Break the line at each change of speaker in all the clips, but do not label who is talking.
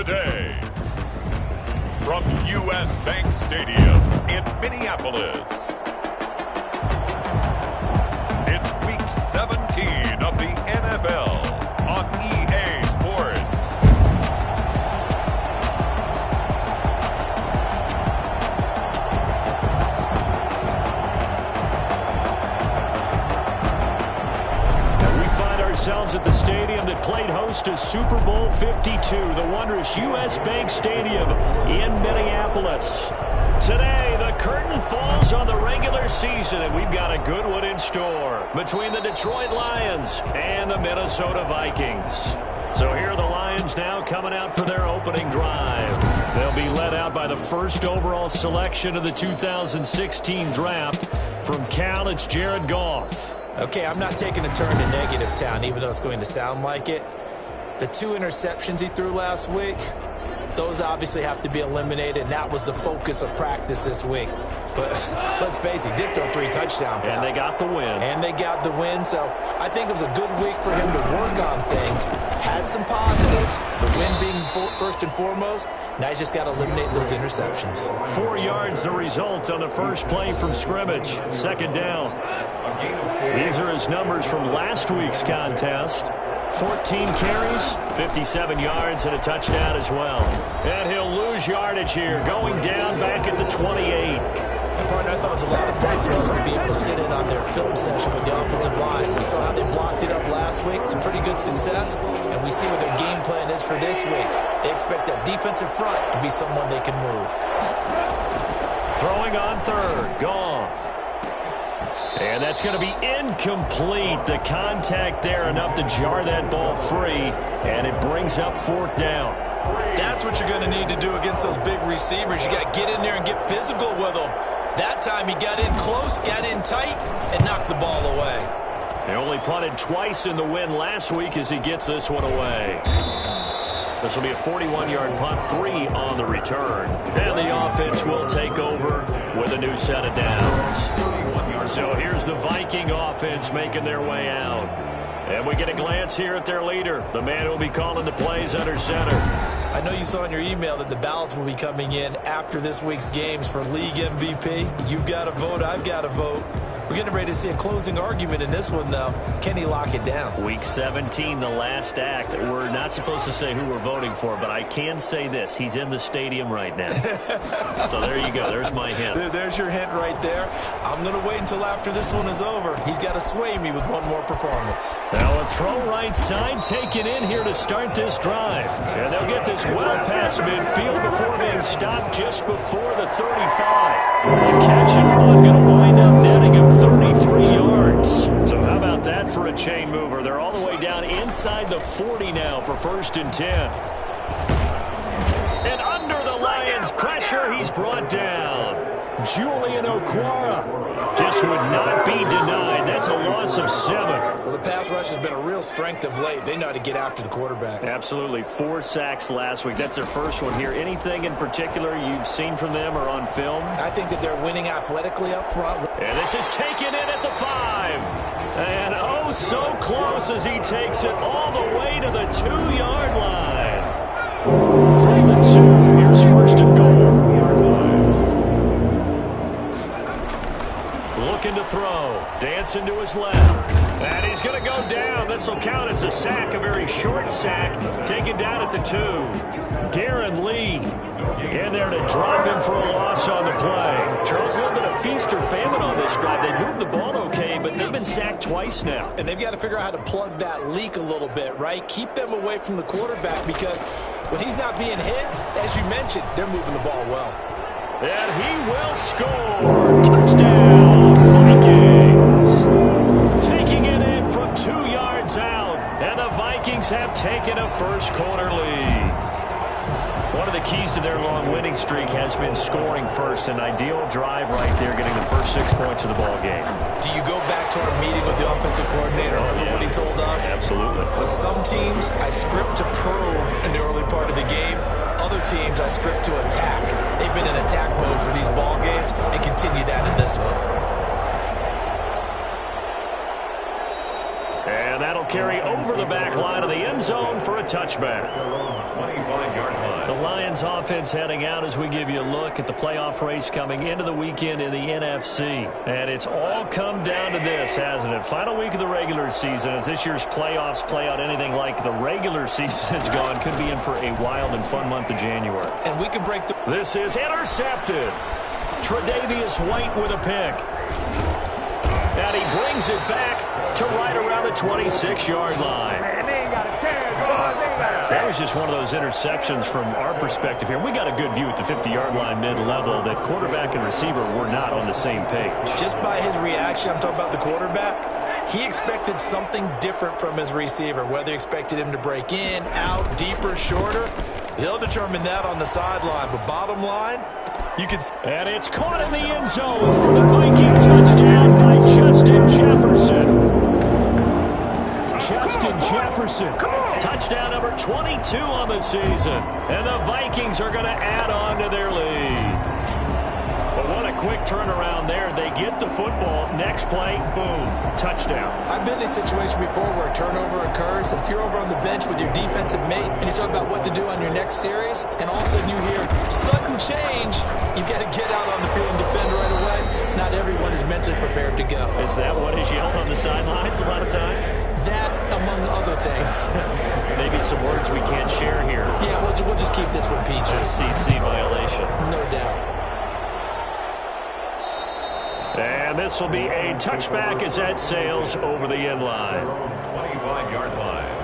Today, from U.S. Bank Stadium in Minneapolis, it's Week 17 of the NFL on EA Sports.
Ourselves at the stadium that played host to Super Bowl 52, the wondrous U.S. Bank Stadium in Minneapolis. Today, the curtain falls on the regular season, and we've got a good one in store between the Detroit Lions and the Minnesota Vikings. So here are the Lions now coming out for their opening drive. They'll be led out by the first overall selection of the 2016 draft from Cal. It's Jared Goff.
Okay, I'm not taking a turn to negative town, even though it's going to sound like it. The 2 interceptions he threw last week, those obviously have to be eliminated, and that was the focus of practice this week. But let's face it, he did throw 3 touchdown passes.
And they got the win.
And they got the win, so I think it was a good week for him to work on things. Had some positives, the win being first and foremost. Now he's just got to eliminate those interceptions.
4 yards the result on the first play from scrimmage. Second down. These are his numbers from last week's contest. 14 carries, 57 yards, and a touchdown as well. And he'll lose yardage here, going down back at the 28.
And partner, I thought it was a lot of fun for us to be able to sit in on their film session with the offensive line. We saw how they blocked it up last week to pretty good success, and we see what their game plan is for this week. They expect that defensive front to be someone they can move.
Throwing on third, Goff. And that's going to be incomplete. The contact there enough to jar that ball free, and it brings up fourth down.
That's what you're going to need to do against those big receivers. You got to get in there and get physical with them. That time he got in close, got in tight, and knocked the ball away.
He only punted twice in the win last week as he gets this one away. This will be a 41-yard punt, 3 on the return. And the offense will take over with a new set of downs. So here's the Viking offense making their way out. And we get a glance here at their leader, the man who will be calling the plays under center.
I know you saw in your email that the ballots will be coming in after this week's games for League MVP. You've got a vote, I've got a vote. We're getting ready to see a closing argument in this one, though. Can he lock it down?
Week 17, the last act. We're not supposed to say who we're voting for, but I can say this. He's in the stadium right now. So there you go. There's my hint.
There's your hint right there. I'm going to wait until after this one is over. He's got to sway me with one more performance.
Now a throw right side taken in here to start this drive. And they'll get this well past midfield before being stopped just before the 35. The catch and run going to wind up netting him 33 yards. So how about that for a chain mover? They're all the way down inside the 40 now for 1st and 10. And under the Lions' pressure, he's brought down. Julian Okwara just would not be denied. That's a loss of 7.
Well, the pass rush has been a real strength of late. They know how to get after the quarterback.
Absolutely. 4 sacks last week. That's their first one here. Anything in particular you've seen from them or on film?
I think that they're winning athletically up front.
And this is taken in at the 5. And oh, so close as he takes it all the way to the 2-yard line. From the 2, here's 1st and goal. Looking to throw. Dancing to his left. And he's going to go down. This will count as a sack, a very short sack. Taken down at the 2. Darren Lee in there to drop him for a loss on the play. Charles, a little bit of feast or famine on this drive. They moved the ball okay, but they've been sacked twice now.
And they've got to figure out how to plug that leak a little bit, right? Keep them away from the quarterback because when he's not being hit, as you mentioned, they're moving the ball well.
And he will score. Touchdown, Vikings. Taking it in from 2 yards out. And the Vikings have taken a first-quarter lead. One of the keys to their long winning streak has been scoring first. An ideal drive right there, getting the first 6 points of the ball game.
Do you go back to our meeting with the offensive coordinator? Remember what he told us?
Absolutely.
With some teams, I script to probe in the early part of the game. Other teams, I script to attack. They've been in attack mode for these ball games and continue that in this one.
And that'll carry over the back line of the end zone for a touchback.
25-yard line.
The Lions offense heading out as we give you a look at the playoff race coming into the weekend in the NFC. And it's all come down to this, hasn't it? Final week of the regular season. As this year's playoffs play out anything like the regular season has gone, could be in for a wild and fun month of January.
And we can break the...
This is intercepted. Tre'Davious White with a pick. And he brings it back to right around the 26-yard line.
Man, they ain't got a chance, boys. They ain't got a chance.
That was just one of those interceptions from our perspective here. We got a good view at the 50-yard line mid-level that quarterback and receiver were not on the same page.
Just by his reaction, I'm talking about the quarterback, he expected something different from his receiver, whether he expected him to break in, out, deeper, shorter. He'll determine that on the sideline. But bottom line, you can...
And it's caught in the end zone for the Viking touchdown by Justin Jefferson. Justin Jefferson. Touchdown number 22 on the season. And the Vikings are going to add on to their lead. But what a quick turnaround there. They get the football. Next play, boom, touchdown.
I've been in a situation before where a turnover occurs. If you're over on the bench with your defensive mate and you talk about what to do on your next series, and all of a sudden you hear sudden change, you got to get out on the field and defend right away. Not everyone is mentally prepared to go.
Is that what is yelled on the sidelines a lot of times?
That, among other things.
Maybe some words we can't share here.
Yeah, we'll just keep this one PG.
CC violation.
No doubt.
And this will be a touchback as that sails over the end line.
25-yard line.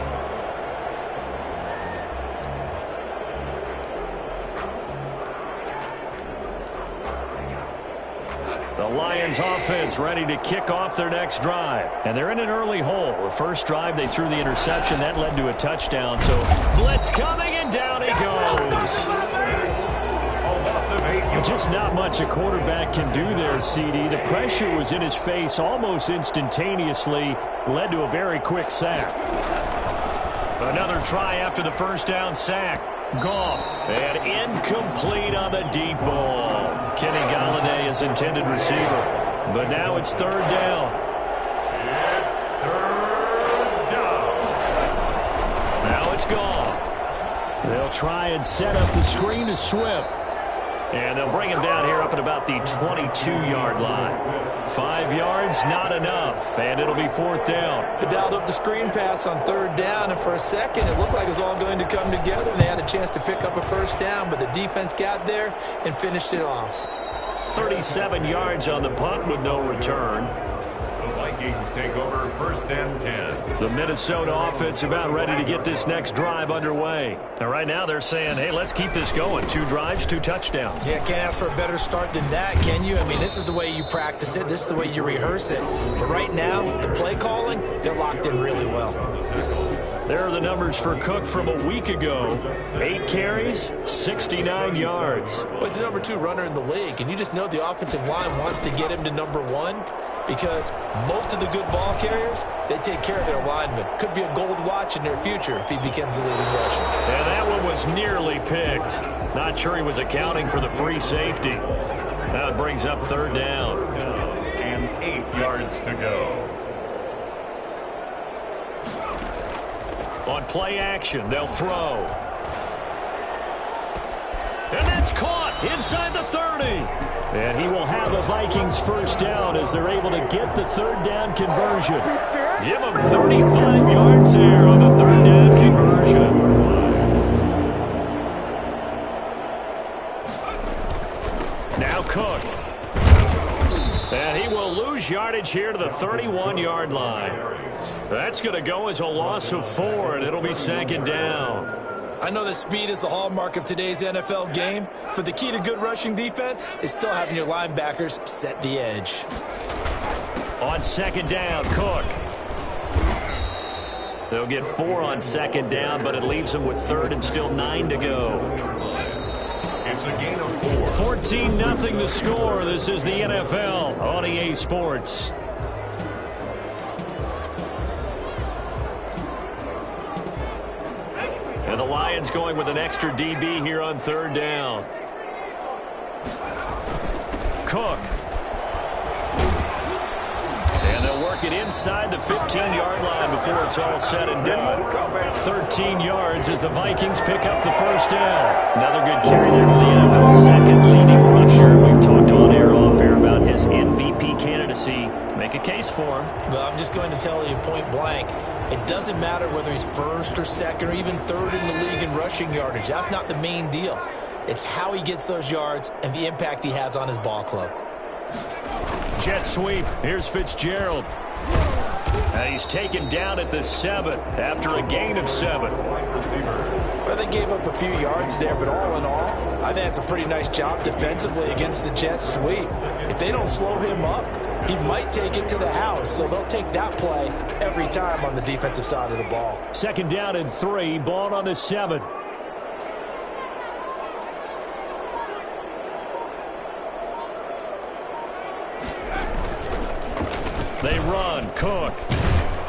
The Lions offense ready to kick off their next drive. And they're in an early hole. The first drive they threw the interception. That led to a touchdown. So blitz coming and down he goes. Just not much a quarterback can do there, CD. The pressure was in his face almost instantaneously. Led to a very quick sack. Another try after the first down sack. Goff, and incomplete on the deep ball. Kenny Galladay is intended receiver. But now it's third down.
It's third down.
Now it's Goff. They'll try and set up the screen to Swift. And they'll bring him down here up at about the 22-yard line. 5 yards, not enough. And it'll be fourth down.
They dialed up the screen pass on third down, and for a second it looked like it was all going to come together. They had a chance to pick up a first down, but the defense got there and finished it off.
37 yards on the punt with no return.
The Vikings take over first and 10.
The Minnesota offense about ready to get this next drive underway. And right now they're saying, hey, let's keep this going. 2 drives, 2 touchdowns.
Yeah, can't ask for a better start than that, can you? I mean, this is the way you practice it. This is the way you rehearse it. But right now, the play calling, they're locked in really well.
There are the numbers for Cook from a week ago. 8 carries, 69 yards.
Well, he's the number 2 runner in the league, and you just know the offensive line wants to get him to number 1 because most of the good ball carriers, they take care of their linemen. Could be a gold watch in their future if he becomes the leading rusher.
And that one was nearly picked. Not sure he was accounting for the free safety. Now it brings up third down.
And 8 yards to go.
On play action, they'll throw. And that's caught inside the 30. And he will have a Vikings first down as they're able to get the third down conversion. Give him 35 yards there on the third down conversion. Now Cook. And he will lose yardage here to the 31-yard line. That's going to go as a loss of 4, and it'll be second down.
I know that speed is the hallmark of today's NFL game, but the key to good rushing defense is still having your linebackers set the edge.
On second down, Cook. They'll get 4 on second down, but it leaves them with third and still 9 to go.
It's a gain of 4.
14-0 the score. This is the NFL on EA Sports. And the Lions going with an extra DB here on third down. Cook. And they'll work it inside the 15-yard line before it's all said and done. 13 yards as the Vikings pick up the first down. Another good carry there for the NFL's second leading rusher. We've talked on air, off air about his MVP candidacy. Make a case for him.
Well, I'm just going to tell you point blank, it doesn't matter whether he's first or second or even third in the league in rushing yardage. That's not the main deal. It's how he gets those yards and the impact he has on his ball club.
Jet sweep. Here's Fitzgerald. He's taken down at the 7 after a gain of 7.
Well, they gave up a few yards there, but all in all, I think it's a pretty nice job defensively against the jet sweep. If they don't slow him up, he might take it to the house, so they'll take that play every time on the defensive side of the ball.
2nd down and 3, ball on the 7. They run, Cook.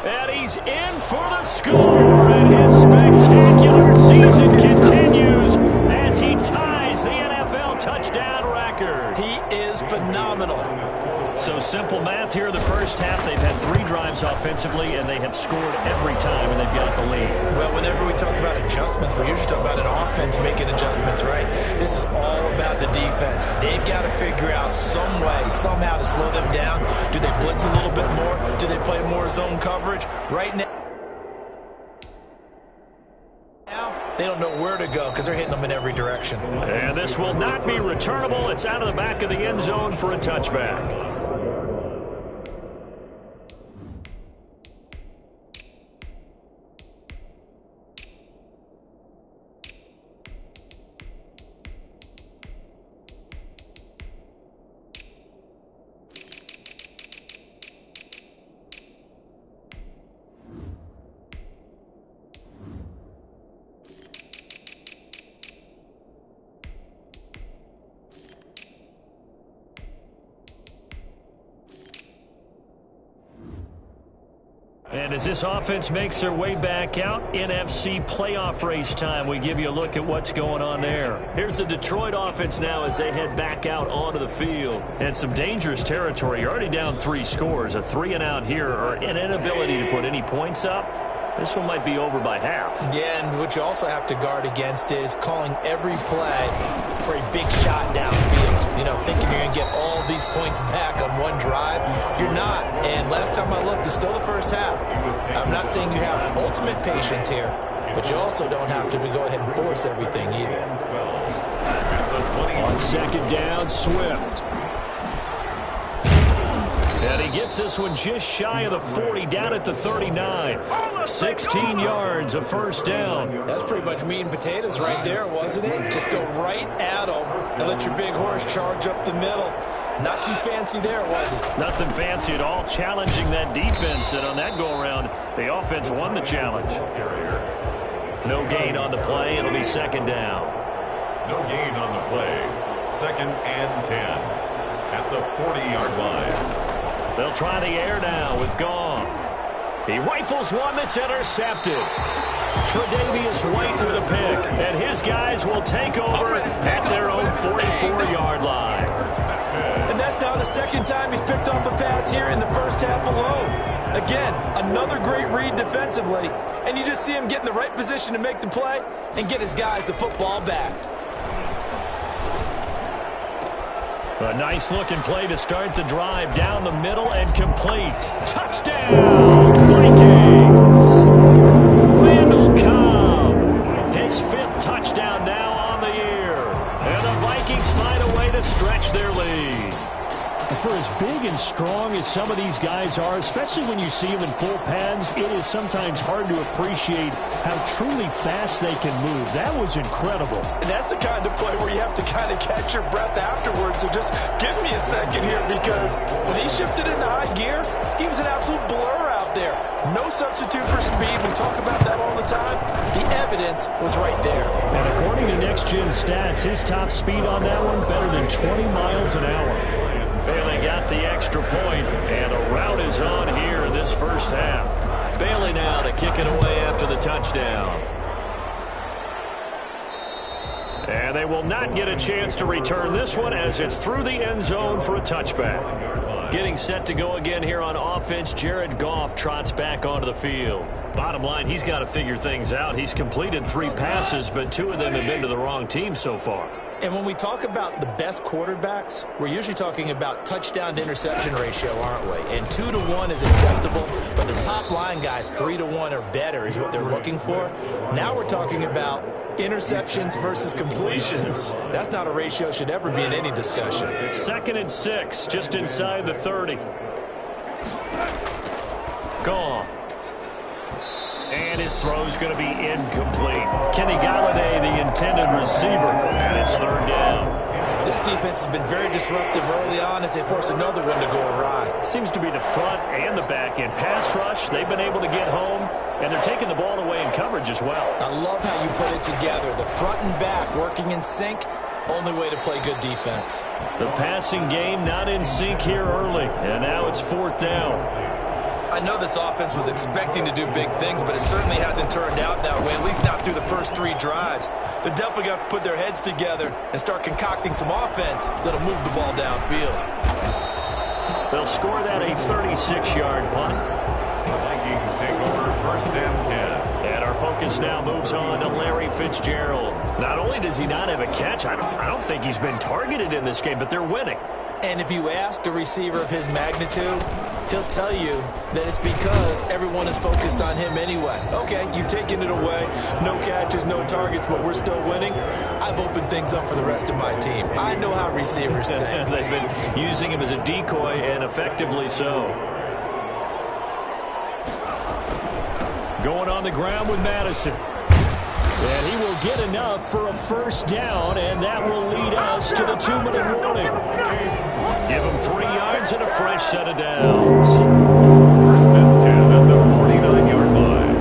And he's in for the score. And his spectacular season continues as he ties the NFL touchdown record.
He is phenomenal.
So simple math here in the first half. They've had 3 drives offensively, and they have scored every time, and they've got the lead.
Well, whenever we talk about adjustments, we usually talk about an offense making adjustments, right? This is all about the defense. They've got to figure out some way, somehow to slow them down. Do they blitz a little bit more? Do they play more zone coverage? Right now, they don't know where to go because they're hitting them in every direction.
And this will not be returnable. It's out of the back of the end zone for a touchback. And as this offense makes their way back out, NFC playoff race time, we give you a look at what's going on there. Here's the Detroit offense now as they head back out onto the field. And some dangerous territory. You're already down 3 scores. A 3-and-out here or an inability to put any points up. This one might be over by half.
Yeah, and what you also have to guard against is calling every play for a big shot downfield. You know, thinking you're going to get all these points back on one drive. You're not. And last time I looked, it's still the first half. I'm not saying you have ultimate patience here, but you also don't have to go ahead and force everything either.
On 2nd down, Swift. And he gets this one just shy of the 40, down at the 39. 16 yards, a first down.
That's pretty much meat and potatoes right there, wasn't it? Just go right at them and let your big horse charge up the middle. Not too fancy there, was it?
Nothing fancy at all, challenging that defense. And on that go-around, the offense won the challenge. No gain on the play. It'll be 2nd down.
No gain on the play. 2nd and 10 at the 40-yard line.
They'll try the air now with Goff. He rifles one that's intercepted. Tre'Davious White with a pick, and his guys will take over at their own 44-yard line.
And that's now the 2nd time he's picked off a pass here in the first half alone. Again, another great read defensively, and you just see him get in the right position to make the play and get his guys the football back.
A nice-looking play to start the drive down the middle and complete. Touchdown, Vikings! Randall Cobb, his 5th touchdown now on the year. And the Vikings find a way to stretch their lead. For as big and strong as some of these guys are, especially when you see them in full pads, it is sometimes hard to appreciate how truly fast they can move. That was incredible.
And that's the kind of play where you have to kind of catch your breath afterwards. So just give me a second here, because when he shifted into high gear, he was an absolute blur out there. No substitute for speed. We talk about that all the time. The evidence was right there.
And according to Next Gen Stats, his top speed on that one better than 20 miles an hour. Bailey got the extra point, and a rout is on here in this first half. Bailey now to kick it away after the touchdown. And they will not get a chance to return this one as it's through the end zone for a touchback. Getting set to go again here on offense, Jared Goff trots back onto the field. Bottom line, he's got to figure things out. He's completed 3 passes, but 2 of them have been to the wrong team so far.
And when we talk about the best quarterbacks, we're usually talking about touchdown to interception ratio, aren't we? And 2 to 1 is acceptable, but the top line guys, 3 to 1 or better is what they're looking for. Now we're talking about interceptions versus completions. That's not a ratio should ever be in any discussion.
2nd and 6, just inside the 30. Gone. And his throw's going to be incomplete. Kenny Galladay, the intended receiver, and it's 3rd down.
This defense has been very disruptive early on as they force another one to go awry.
Seems to be the front and the back end. Pass rush, they've been able to get home, and they're taking the ball away in coverage as well.
I love how you put it together. The front and back working in sync, only way to play good defense.
The passing game not in sync here early, and now it's 4th down.
I know this offense was expecting to do big things, but it certainly hasn't turned out that way, at least not through the first 3 drives. They're definitely going to have to put their heads together and start concocting some offense that'll move the ball downfield.
They'll score that a 36-yard punt.
The Vikings take over 1st and 10.
And our focus now moves on to Larry Fitzgerald. Not only does he not have a catch, I don't think he's been targeted in this game, but they're winning.
And if you ask a receiver of his magnitude, he'll tell you that it's because everyone is focused on him anyway. Okay, you've taken it away. No catches, no targets, but we're still winning. I've opened things up for the rest of my team. I know how receivers think.
They've been using him as a decoy, and effectively so. Going on the ground with Madison. And he will get enough for a 1st down, and that will lead us to the 2-minute warning. Give him 3 yards and a fresh set of downs.
1st and 10 at the 49-yard line.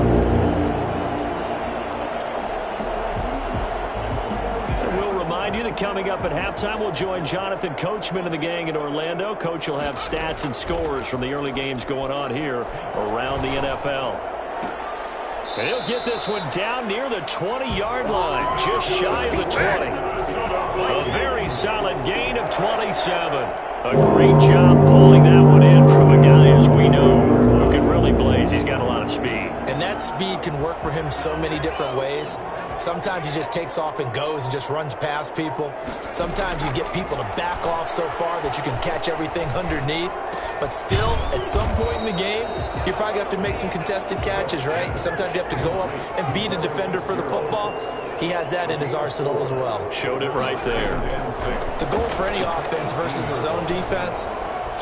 And we'll remind you that coming up at halftime, we'll join Jonathan Coachman and the gang in Orlando. Coach will have stats and scores from the early games going on here around the NFL. And he'll get this one down near the 20-yard line, just shy of the 20. A very solid gain of 27. A great job pulling that one in from a guy, as we know, who can really blaze. He's got a lot of speed.
And that speed can work for him so many different ways. Sometimes he just takes off and goes and just runs past people. Sometimes you get people to back off so far that you can catch everything underneath. But still, at some point in the game, you probably have to make some contested catches, right? Sometimes you have to go up and beat a defender for the football. He has that in his arsenal as well.
Showed it right there.
The goal for any offense versus his own defense,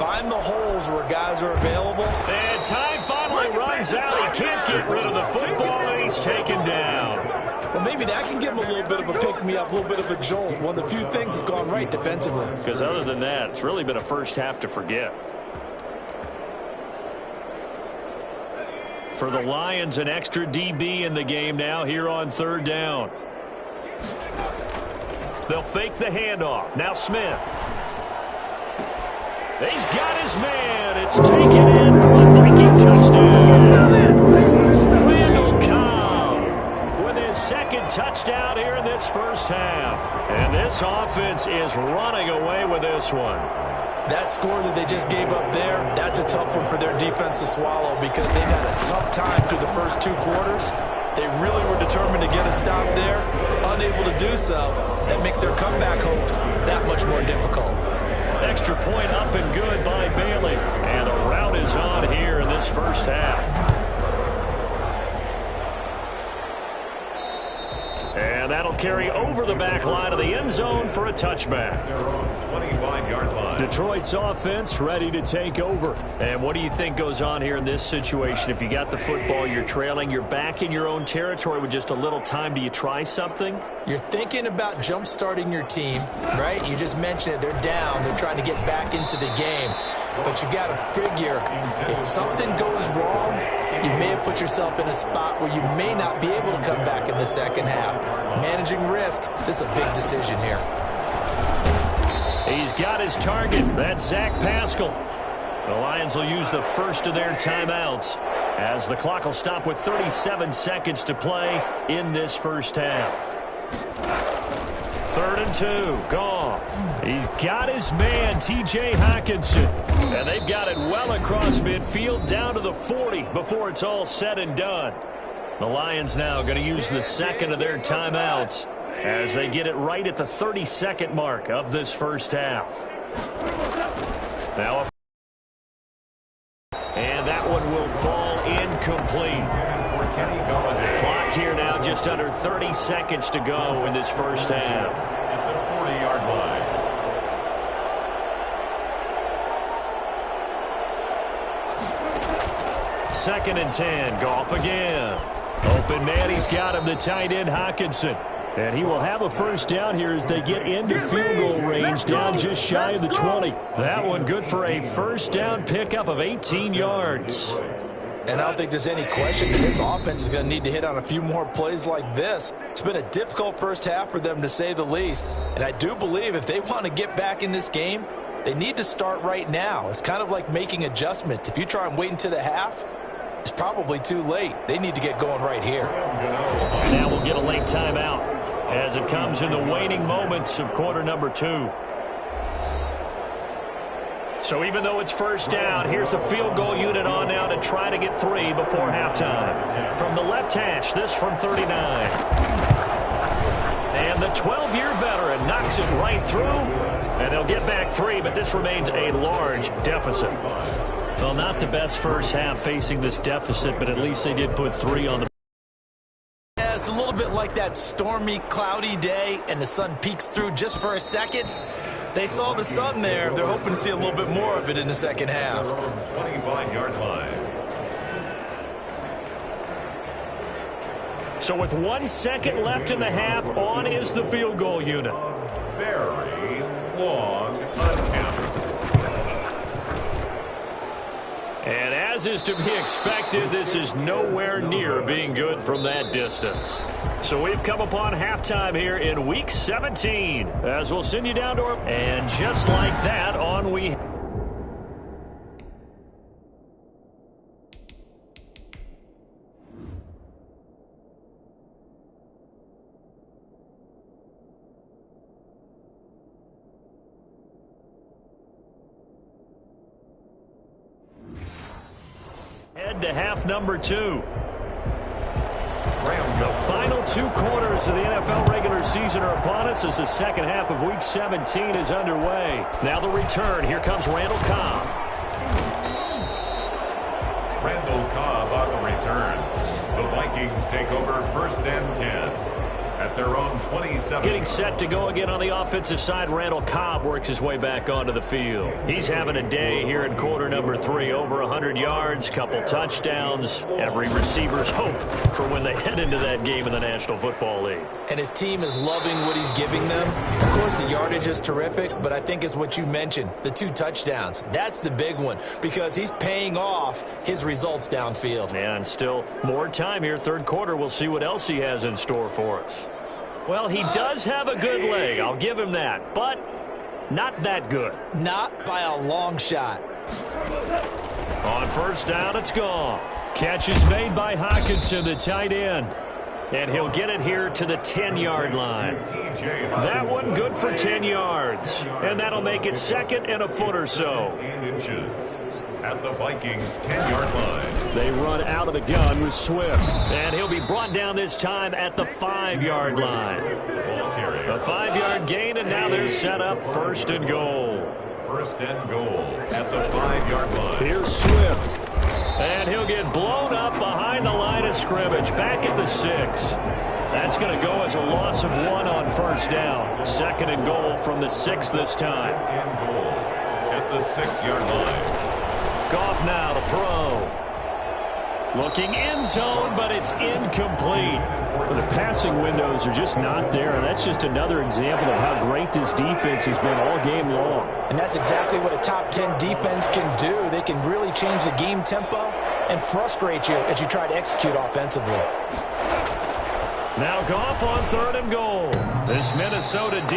find the holes where guys are available.
And time finally runs out. He can't get rid of the football, and he's taken down.
Well, maybe that can give him a little bit of a pick-me-up, a little bit of a jolt. One of the few things that's gone right defensively.
Because other than that, it's really been a first half to forget. For the Lions, an extra DB in the game now here on 3rd down. They'll fake the handoff. Now Smith. He's got his man. It's taken in for a Viking touchdown. Randall Cobb with his 2nd touchdown here in this first half. And this offense is running away with this one.
That score that they just gave up there, that's a tough one for their defense to swallow because they had a tough time through the first 2 quarters. They really were determined to get a stop there, unable to do so. That makes their comeback hopes that much more difficult.
Extra point up and good by Bailey. And the rout is on here in this first half. And that'll carry over the back line of the end zone for a touchback.
25-yard line.
Detroit's offense ready to take over. And what do you think goes on here in this situation? If you got the football, you're trailing, you're back in your own territory with just a little time. Do you try something?
You're thinking about jump-starting your team, right? You just mentioned it. They're down. They're trying to get back into the game. But you got to figure if something goes wrong, you may have put yourself in a spot where you may not be able to come back in the second half. Managing risk, this is a big decision here.
He's got his target. That's Zach Pascal. The Lions will use the first of their timeouts as the clock will stop with 37 seconds to play in this first half. 3rd and 2. Goff. He's got his man, T.J. Hockenson. And they've got it well across midfield down to the 40 before it's all said and done. The Lions now going to use the second of their timeouts as they get it right at the 32nd mark of this first half. Now, and that one will fall incomplete. Clock here now just under 30 seconds to go in this first half.
At the 40-yard line.
Second and 10. Goff again. Open man. He's got him, the tight end Hockenson. And he will have a first down here as they get into field goal range down just shy of the 20. That one good for a first down pickup of 18 yards.
And I don't think there's any question that this offense is going to need to hit on a few more plays like this. It's been a difficult first half for them, to say the least. And I do believe if they want to get back in this game, they need to start right now. It's kind of like making adjustments. If you try and wait until the half, it's probably too late. They need to get going right here.
Now we'll get a late timeout as it comes in the waning moments of quarter number 2. So even though it's first down, here's the field goal unit on now to try to get 3 before halftime. From the left hash, this from 39. And the 12-year veteran knocks it right through. And they'll get back 3, but this remains a large deficit. Well, not the best first half facing this deficit, but at least they did put 3 on the.
Yeah, it's a little bit like that stormy, cloudy day, and the sun peeks through just for a second. They saw the sun there. They're hoping to see a little bit more of it in the second half.
25-yard line.
So with 1 second left in the half, on is the field goal unit.
Very long attempt.
And as is to be expected, this is nowhere near being good from that distance. So we've come upon halftime here in Week 17, as we'll send you down to our. And just like that, on we. Head to half number 2. The final 2 quarters of the NFL regular season are upon us as the second half of Week 17 is underway. Now the return. Here comes Randall Cobb.
Randall Cobb on the return. The Vikings take over 1st and 10. At their own 27.
Getting set to go again on the offensive side. Randall Cobb works his way back onto the field. He's having a day here in quarter number 3. Over 100 yards, couple touchdowns. Every receiver's hope for when they head into that game in the National Football League.
And his team is loving what he's giving them. Of course, the yardage is terrific, but I think it's what you mentioned, the 2 touchdowns. That's the big one because he's paying off his results downfield.
And still more time here. 3rd quarter. We'll see what else he has in store for us. Well, he does have a good leg. I'll give him that. But not that good.
Not by a long shot.
On first down, it's gone. Catch is made by Hockenson, the tight end. And he'll get it here to the 10-yard line. That one good for 10 yards. And that'll make it 2nd and a foot or so.
At the Vikings 10-yard line.
They run out of the gun with Swift. And he'll be brought down this time at the 5-yard line. A 5-yard gain, and now they're set up 1st and goal.
1st and goal at the 5-yard line.
Here's Swift. And he'll get blown up behind the line of scrimmage. Back at the 6. That's going to go as a loss of 1 on first down. 2nd and goal from the 6 this time.
2nd and goal at the 6-yard line.
Goff now to throw. Looking end zone, but it's incomplete. Well, the passing windows are just not there, and that's just another example of how great this defense has been all game long.
And that's exactly what a top 10 defense can do. They can really change the game tempo and frustrate you as you try to execute offensively.
Now Goff on 3rd and goal. This Minnesota D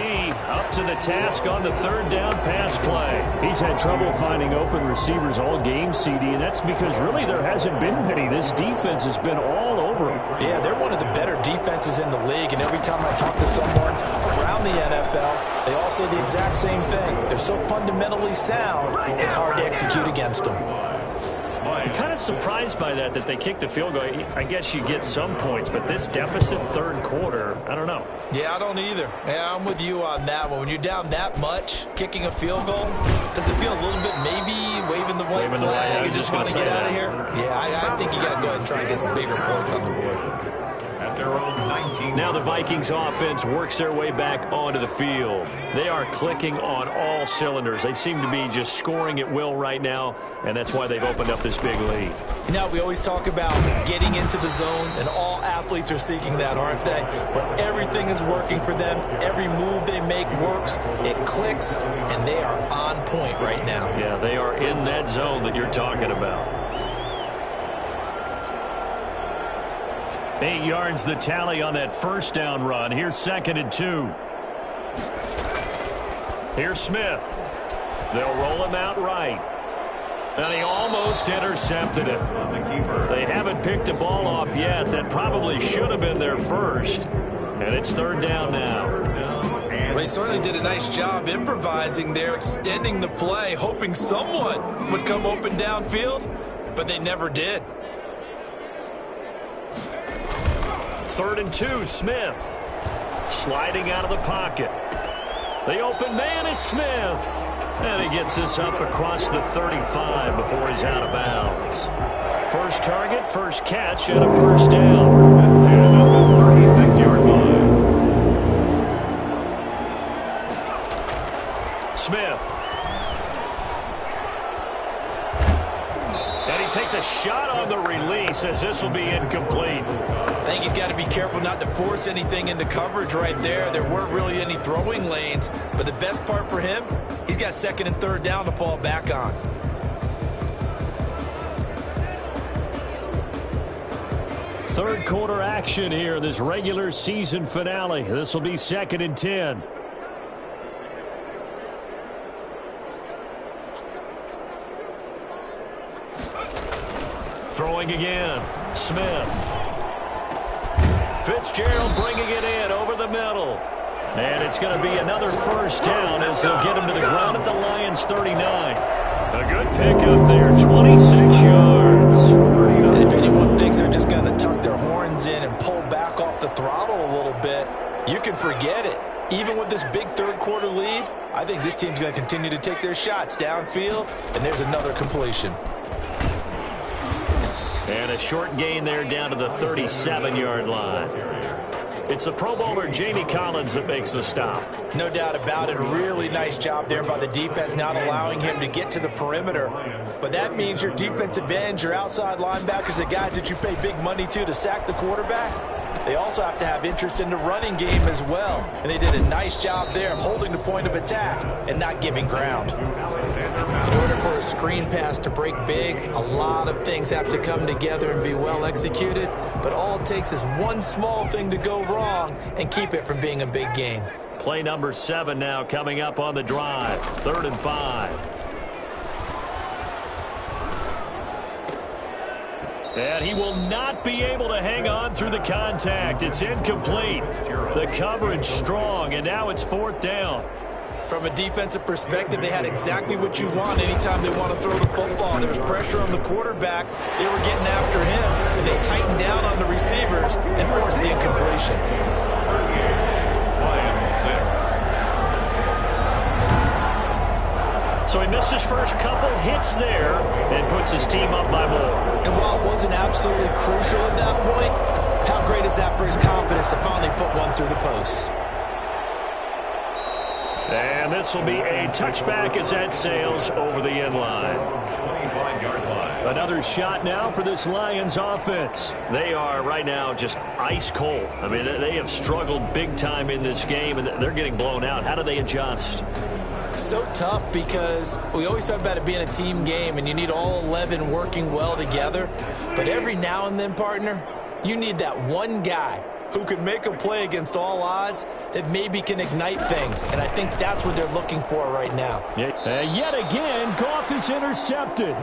up to the task on the third down pass play.
He's had trouble finding open receivers all game, CD, and that's because really there hasn't been many. This defense has been all over them.
Yeah, they're one of the better defenses in the league, and every time I talk to someone around the NFL, they all say the exact same thing. They're so fundamentally sound, it's hard to execute against them.
I'm kind of surprised by that they kicked the field goal. I guess you get some points, but this deficit third quarter, I don't know.
Yeah, I don't either. Yeah, I'm with you on that one. When you're down that much, kicking a field goal, does it feel a little bit maybe waving the white flag? You just want to get out of here? Yeah, I think you got to go ahead and try and get some bigger points on the board.
At their own 19.
Now the Vikings offense works their way back onto the field. They are clicking on all cylinders. They seem to be just scoring at will right now, and that's why they've opened up this big lead.
You know, we always talk about getting into the zone, and all athletes are seeking that, aren't they? Where everything is working for them, every move they make works, it clicks, and they are on point right now.
Yeah, they are in that zone that you're talking about. 8 yards the tally on that first down run. Here's 2nd and 2. Here's Smith. They'll roll him out right. And he almost intercepted it. They haven't picked a ball off yet. That probably should have been their first. And it's 3rd down now.
Well, they certainly did a nice job improvising there, extending the play, hoping someone would come open downfield, but they never did.
3rd and 2, Smith. Sliding out of the pocket. The open man is Smith. And he gets this up across the 35 before he's out of bounds. First target, first catch, and a first down.
36-yard line.
Smith. And he takes a shot on the release as this will be incomplete.
I think he's got to be careful not to force anything into coverage right there. There weren't really any throwing lanes, but the best part for him, he's got 2nd and 3rd down to fall back on.
Third quarter action here, this regular season finale. This will be 2nd and 10. Throwing again, Smith. Fitzgerald bringing it in over the middle. And it's going to be another first down as they'll get him to the ground at the Lions' 39. A good pickup there, 26 yards.
And if anyone thinks they're just going to tuck their horns in and pull back off the throttle a little bit, you can forget it. Even with this big third quarter lead, I think this team's going to continue to take their shots downfield, and there's another completion.
And a short gain there down to the 37-yard line. It's the Pro Bowler Jamie Collins that makes the stop.
No doubt about it. Really nice job there by the defense, not allowing him to get to the perimeter. But that means your defensive ends, your outside linebackers, the guys that you pay big money to sack the quarterback, they also have to have interest in the running game as well. And they did a nice job there of holding the point of attack and not giving ground. In order for a screen pass to break big, a lot of things have to come together and be well executed. But all it takes is one small thing to go wrong and keep it from being a big game.
Play number 7 now coming up on the drive. 3rd and 5. And he will not be able to hang on through the contact. It's incomplete. The coverage strong, and now it's 4th down.
From a defensive perspective, they had exactly what you want anytime they want to throw the football. There was pressure on the quarterback. They were getting after him, and they tightened down on the receivers and forced the incompletion.
Lions 6.
So he missed his first couple hits there and puts his team up by more.
And while it wasn't absolutely crucial at that point, how great is that for his confidence to finally put one through the post?
And this will be a touchback as that sails over the end line.
25-yard line.
Another shot now for this Lions offense. They are right now just ice cold. I mean, they have struggled big time in this game, and they're getting blown out. How do they adjust?
So tough because we always talk about it being a team game, and you need all 11 working well together. But every now and then, partner, you need that one guy who can make a play against all odds that maybe can ignite things. And I think that's what they're looking for right now.
Yet again, Goff is intercepted.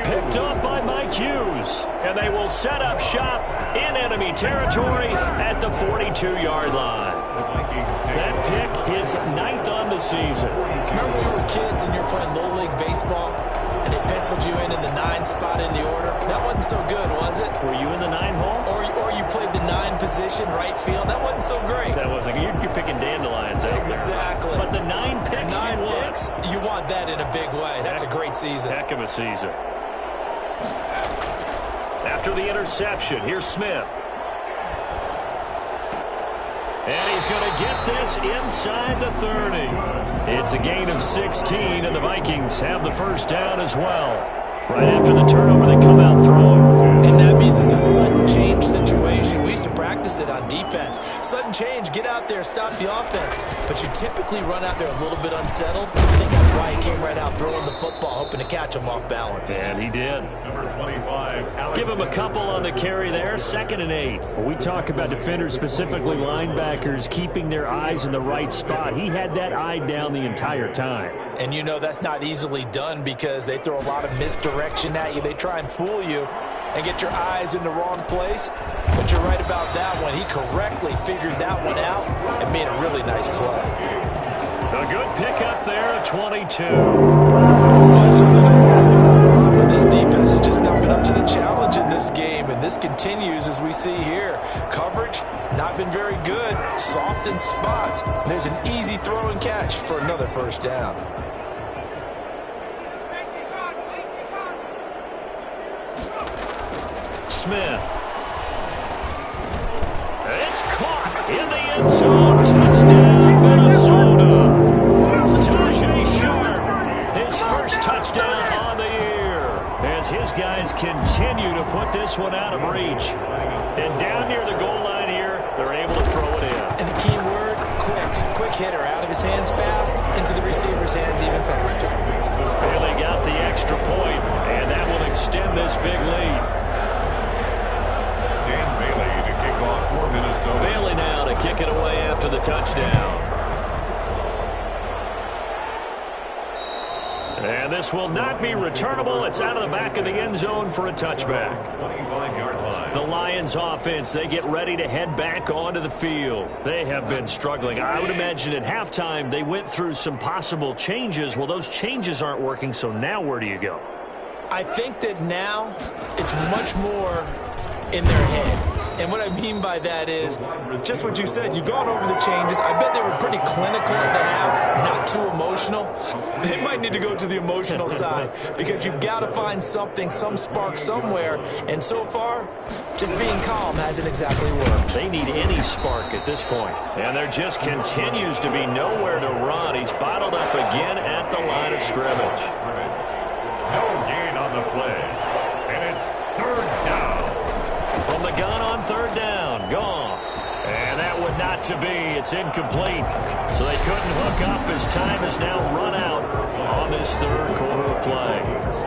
Picked up by Mike Hughes. And they will set up shop in enemy territory at the 42-yard line. That pick is 9th on the season.
Remember when we were kids and you're playing low league baseball and they penciled you in the 9 spot in the order? That wasn't so good, was it?
Were you in the 9 hole?
Or you played the 9 position, right field. That wasn't so great.
That wasn't. You're picking dandelions out
exactly.
there. But the 9 picks,
you want that in a big way. That's a great season.
Heck of a season. After the interception, here's Smith. And he's going to get this inside the 30. It's a gain of 16, and the Vikings have the first down as well. Right after the turnover, they come out throwing.
And that means it's a sudden change situation. We used to practice it on defense. Sudden change, get out there, stop the offense. But you typically run out there a little bit unsettled. I think that's why he came right out throwing the football, hoping to catch him off balance.
And he did.
Number 25.
Give him a couple on the carry there, 2nd and 8.
Well, we talk about defenders, specifically linebackers, keeping their eyes in the right spot. He had that eye down the entire time.
And you know that's not easily done because they throw a lot of misdirection at you. They try and fool you and get your eyes in the wrong place. But you're right about that one. He correctly figured that one out and made a really nice play.
A good pickup there at 22.
This defense has just not been up to the challenge in this game, and this continues as we see here. Coverage, not been very good. Soft in spots. There's an easy throw and catch for another first down.
Smith. It's caught in the end zone. Touchdown, Minnesota. Tajay Sharp, his first touchdown on the year, as his guys continue to put this one out of reach. And down near the goal line here, they're able to throw it in.
And the key word, quick. Quick hitter, out of his hands fast, into the receiver's hands even faster.
Bailey got the extra point, and that will extend this big lead. Bailey now to kick it away after the touchdown. And this will not be returnable. It's out of the back of the end zone for a touchback.
25-yard line.
The Lions offense, they get ready to head back onto the field. They have been struggling. I would imagine at halftime they went through some possible changes. Well, those changes aren't working, so now where do you go?
I think that now it's much more in their head. And what I mean by that is just what you said. You've gone over the changes. I bet they were pretty clinical at the half, not too emotional. They might need to go to the emotional side because you've got to find something, some spark somewhere. And so far, just being calm hasn't exactly worked.
They need any spark at this point. And there just continues to be nowhere to run. He's bottled up again at the line of scrimmage.
No gain on the play. And it's 3rd down.
From the gun on 3rd down, Goff. And that would not to be. It's incomplete. So they couldn't hook up as time has now run out on this 3rd quarter of play.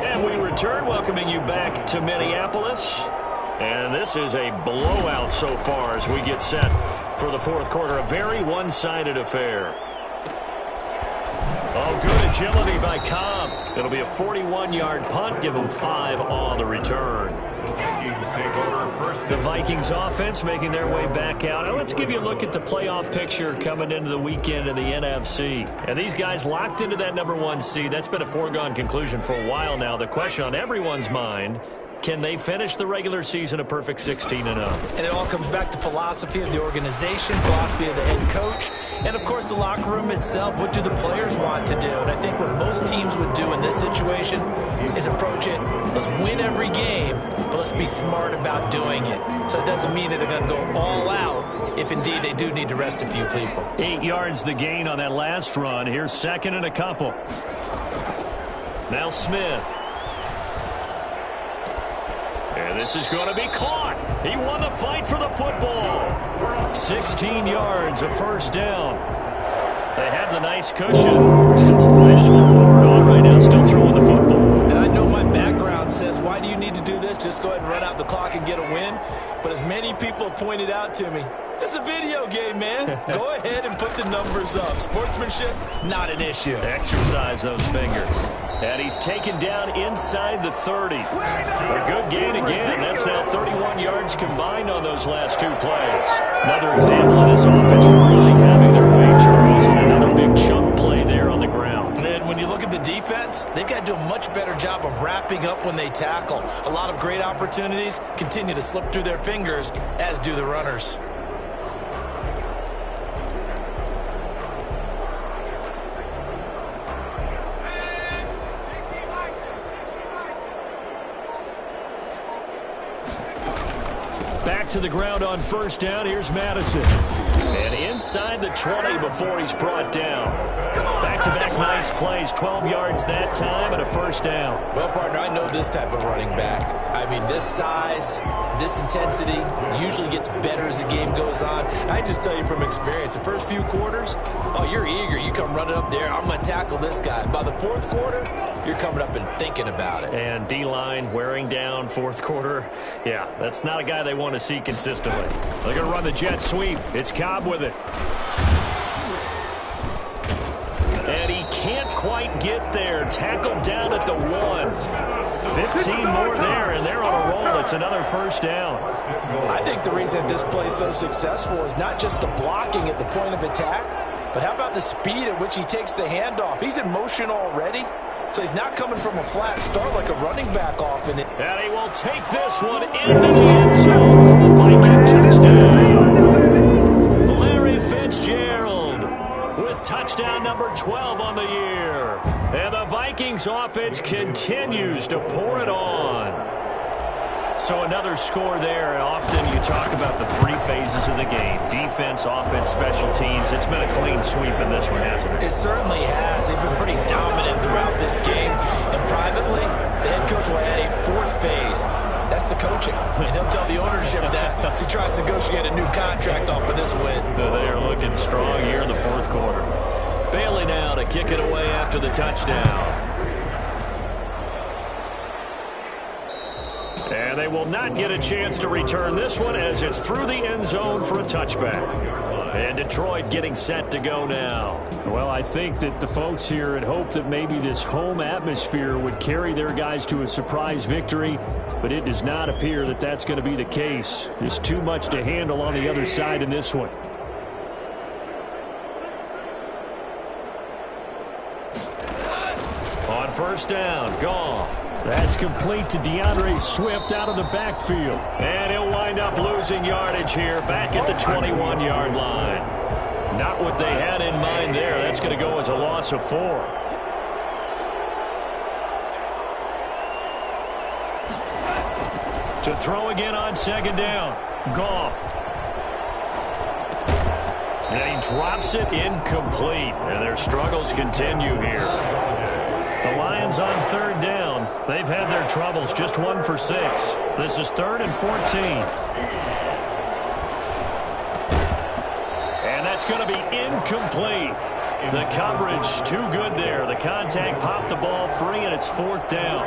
And we return, welcoming you back to Minneapolis. And this is a blowout so far as we get set for the 4th quarter. A very one-sided affair. Oh, good agility by Cobb. It'll be a 41-yard punt. Give them 5 on the return.
Vikings take over first.
The Vikings offense making their way back out. Now let's give you a look at the playoff picture coming into the weekend in the NFC. And these guys locked into that number 1 seed. That's been a foregone conclusion for a while now. The question on everyone's mind, can they finish the regular season a perfect 16-0?
And it all comes back to philosophy of the organization, philosophy of the head coach, and, of course, the locker room itself. What do the players want to do? And I think what most teams would do in this situation is approach it, let's win every game, but let's be smart about doing it. So it doesn't mean that they're going to go all out if, indeed, they do need to rest a few people.
8 yards the gain on that last run. Here's 2nd and a couple. Now Smith. And this is going to be caught. He won the fight for the football. 16 yards, a first down. They have the nice cushion. They just want to pour it on right now, still throwing the football.
And I know my background says, why do you need to do this? Just go ahead and run out the clock and get a win. But as many people have pointed out to me, this is a video game, man. Go ahead and put the numbers up. Sportsmanship, not an issue.
Exercise those fingers. And he's taken down inside the 30. A good gain again. That's now 31 yards combined on those last two plays. Another example of this offense really having their way, Charles, and another big chunk play there on the ground.
And then when you look at the defense, they've got to do a much better job of wrapping up when they tackle. A lot of great opportunities continue to slip through their fingers, as do the runners.
Back to the ground on first down. Here's Madison. And inside the 20 before he's brought down. Back-to-back nice plays. 12 yards that time and a first down.
Well, partner, I know this type of running back. I mean, this size, this intensity usually gets better as the game goes on. I just tell you from experience, the first few quarters, oh, you're eager. You come running up there, I'm going to tackle this guy. By the fourth quarter, you're coming up and thinking about it.
And D-line wearing down fourth quarter. Yeah, that's not a guy they want to see consistently. They're going to run the jet sweep. It's Cobb with it. And he can't quite get there. Tackled down at the 1. 15 more there, and they're on a roll. It's another first down.
I think the reason this play is so successful is not just the blocking at the point of attack, but how about the speed at which he takes the handoff? He's in motion already, so he's not coming from a flat start like a running back often.
And he will take this one into the end zone for the Viking touchdown. Larry Fitzgerald with touchdown number 12 on the year. And the Vikings offense continues to pour it on. So another score there, and often you talk about the three phases of the game. Defense, offense, special teams. It's been a clean sweep in this one, hasn't it?
It certainly has. They've been pretty dominant throughout this game. And privately, the head coach will add a fourth phase. That's the coaching. And he'll tell the ownership that as he tries to negotiate a new contract off of this win.
They are looking strong here in the fourth quarter. Bailey now to kick it away after the touchdown. And they will not get a chance to return this one as it's through the end zone for a touchback. And Detroit getting set to go now.
Well, I think that the folks here had hoped that maybe this home atmosphere would carry their guys to a surprise victory, but it does not appear that that's going to be the case. There's too much to handle on the other side in this one.
On first down, Goff.
That's complete to DeAndre Swift out of the backfield.
And he'll wind up losing yardage here back at the 21-yard line. Not what they had in mind there. That's going to go as a loss of 4. To throw again on second down. Goff. And he drops it incomplete. And their struggles continue here. The Lions on third down. They've had their troubles. Just 1 for 6. This is 3rd and 14. And that's going to be incomplete. The coverage too good there. The contact popped the ball free, and it's 4th down.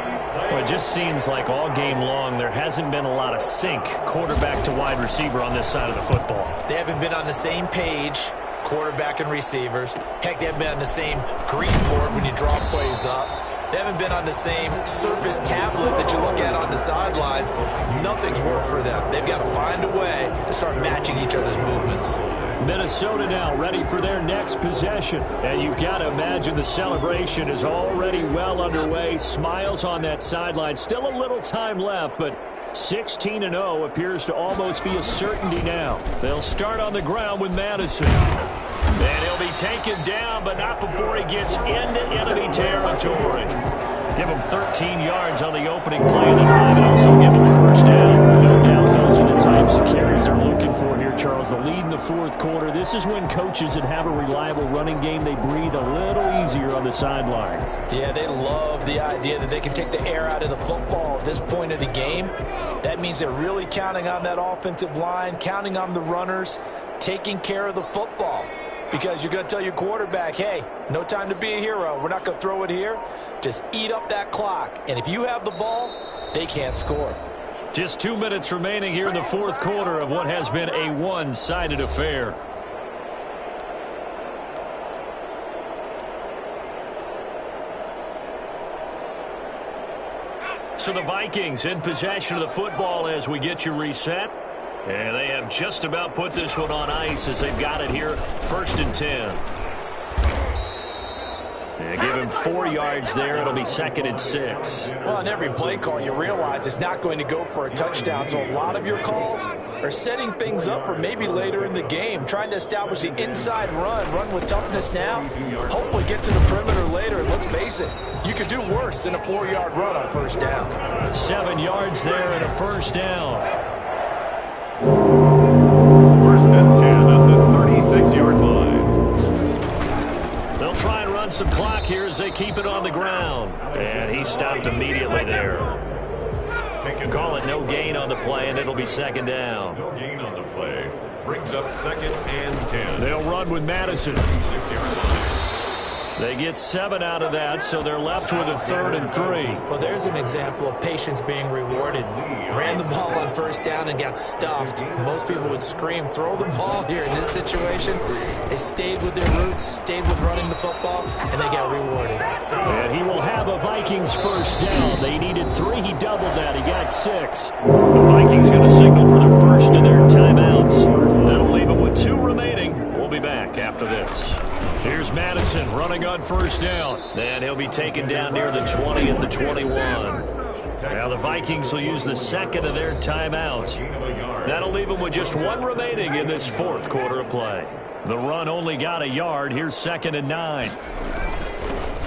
Well, it just seems like all game long there hasn't been a lot of sync quarterback to wide receiver on this side of the football.
They haven't been on the same page, quarterback and receivers. Heck, they haven't been on the same grease board when you draw plays up. They haven't been on the same surface tablet that you look at on the sidelines. Nothing's worked for them. They've got to find a way to start matching each other's movements.
Minnesota now ready for their next possession. And you've got to imagine the celebration is already well underway. Smiles on that sideline. Still a little time left, but 16-0 appears to almost be a certainty now. They'll start on the ground with Madison.
And he'll be taken down, but not before he gets into enemy territory. Give him 13 yards on the opening play of the drive, and also give him the first down.
No doubt those are the types of carries they're looking for here, Charles. The lead in the fourth quarter. This is when coaches that have a reliable running game, they breathe a little easier on the sideline.
Yeah, they love the idea that they can take the air out of the football at this point of the game. That means they're really counting on that offensive line, counting on the runners, taking care of the football. because you're going to tell your quarterback, hey, no time to be a hero. We're not going to throw it here. Just eat up that clock. And if you have the ball, they can't score.
Just 2 minutes remaining here in the fourth quarter of what has been a one-sided affair. So the Vikings in possession of the football as we get you reset. And they have just about put this one on ice as they've got it here, 1st and 10. And give him 4 yards there. It'll be 2nd and 6.
Well, on every play call, you realize it's not going to go for a touchdown. So a lot of your calls are setting things up for maybe later in the game, trying to establish the inside run with toughness now. Hopefully get to the perimeter later. And let's face it, you could do worse than a 4-yard run on 1st down.
7 yards there and a 1st down.
1st and 10 at the 36-yard line.
They'll try and run some clock here as they keep it on the ground. And he stopped immediately there. Call it no gain on the play, and it'll be 2nd down.
No gain on the play. Brings up 2nd and 10.
They'll run with Madison.
36-yard line.
They get 7 out of that, so they're left with a 3rd and 3.
Well, there's an example of patience being rewarded. Ran the ball on 1st down and got stuffed. Most people would scream, throw the ball here. In this situation, they stayed with their roots, stayed with running the football, and they got rewarded.
And he will have a Vikings 1st down. They needed 3. He doubled that. He got 6. The Vikings going to signal for the first of their timeouts. That'll leave them with 2 remaining. We'll be back after this. Here's Madison running on 1st down. And he'll be taken down near the 20 at the 21. Now the Vikings will use the 2nd of their timeouts. That'll leave them with just 1 remaining in this 4th quarter of play. The run only got a yard. Here's 2nd and 9.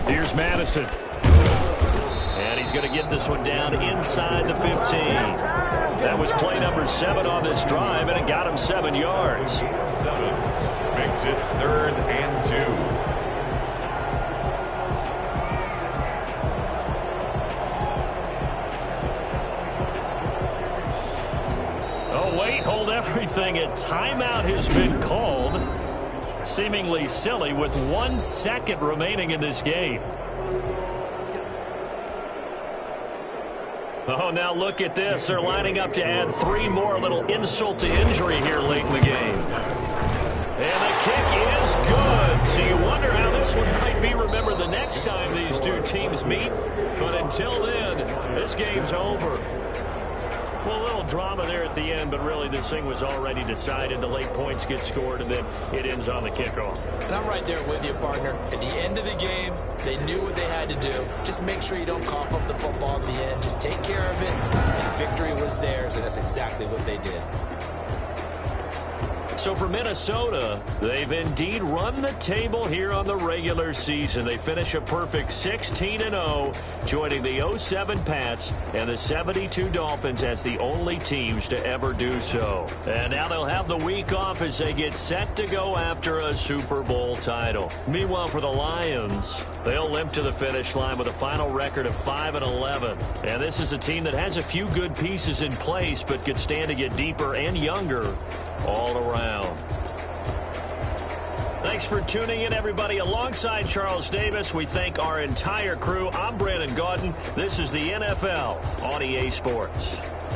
Here's Madison. And he's going to get this one down inside the 15. That was play number 7 on this drive, and it got him 7 yards.
7 makes it 3rd and 2.
Oh, wait, hold everything. A timeout has been called. Seemingly silly with 1 second remaining in this game. Oh, now look at this. They're lining up to add 3 more. A little insult to injury here late in the game. And the kick is good. So you wonder how this one might be remembered the next time these two teams meet. But until then, this game's over. Well, a little drama there at the end, but really this thing was already decided. The late points get scored, and then it ends on the kickoff.
And I'm right there with you, partner. At the end of the game, they knew what they had to do. Just make sure you don't cough up the football at the end. Just take care of it, and victory was theirs, and that's exactly what they did.
So for Minnesota, they've indeed run the table here on the regular season. They finish a perfect 16-0, joining the 07 Pats and the 72 Dolphins as the only teams to ever do so. And now they'll have the week off as they get set to go after a Super Bowl title. Meanwhile, for the Lions, they'll limp to the finish line with a final record of 5-11. And this is a team that has a few good pieces in place, but could stand to get deeper and younger all around. Thanks for tuning in, everybody. Alongside Charles Davis, we thank our entire crew. I'm Brandon Gaudin. This is the NFL on EA Sports.